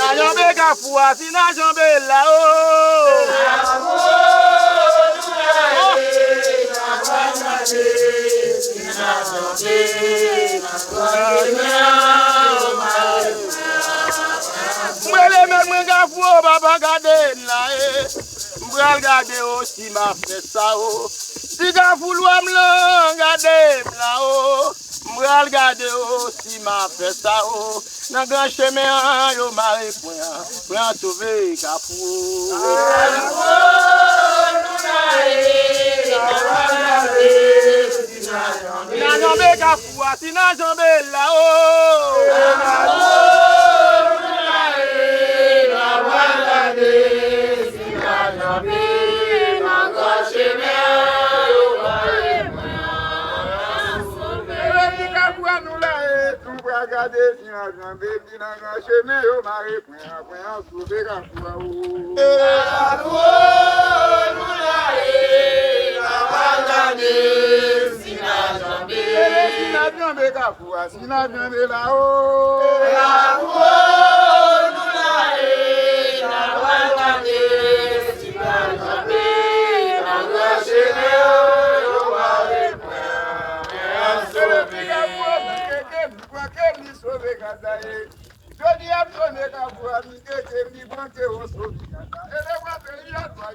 Na jambe kafua, si na jambe là oh. Mwele mwen kafua, baba gade là M'bral gade aussi ma fait ça oh. Si kafou lwa m'lan gade m'la oh. M'bral gade aussi ma fait ça oh. Nan grand chemin yo mare point sauver kafou. Na jambe kafou, si na jambe là oh. Regardez si la jambe qui n'a pas chemin au mari point sauver kafou. Si na jambe kafou, si na jambe là oh. Je dis à ton écart, mi banque au sauve. Et le bras pays à toi,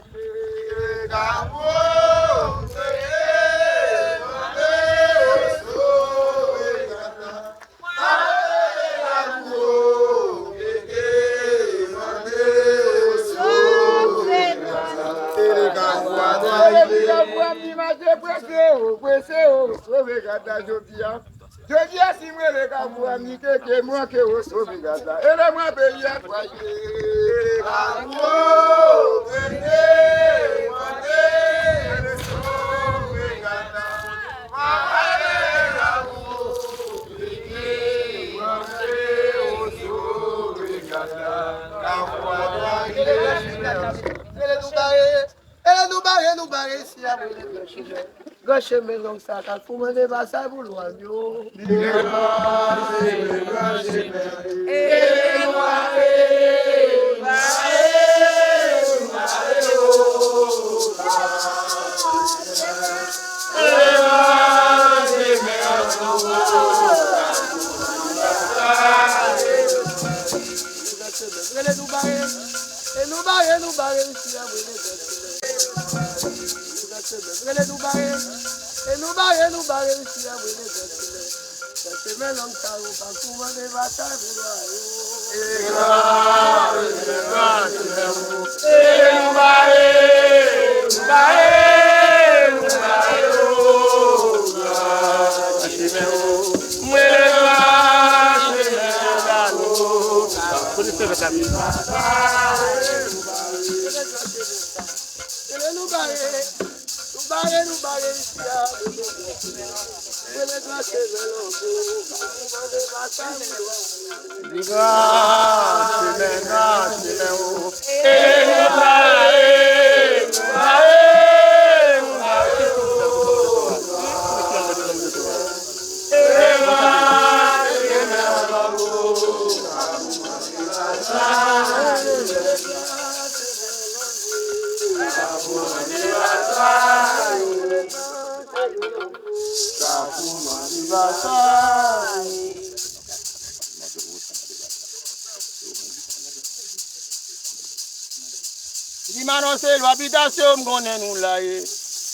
je dis à si moi les gars pour amener que moi que au sauver gata et le moi pays à toi nous barrer ici à gauche mais donc ça quand vous me dépassez vous loin yo nous barrer ici à nous barrer ici à c'est même long ça quand vous me dépassez vous Dimano c'est l'habitation m'gonne nous là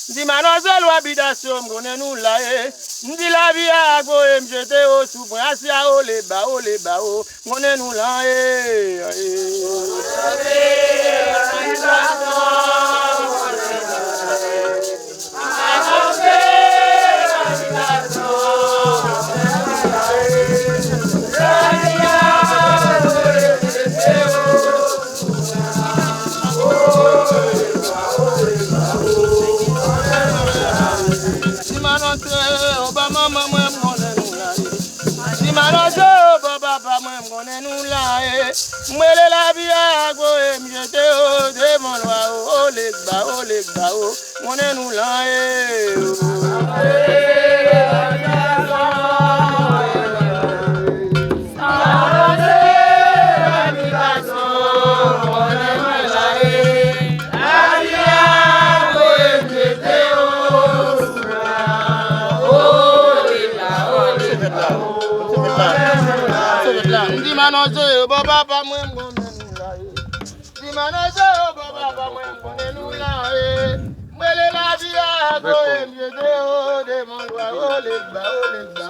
Dimano c'est l'habitation m'gonne nous là Ndi la vie a go m'jete au sous point asia o le ba o m'gonne nous là Mwele la vie a go m'jete au de mon loi o le ba o m'gonne nous là Ndi manose baba pa mwen la Di manose baba mwen la Mwele la via go emyede o de mon lwa o le gba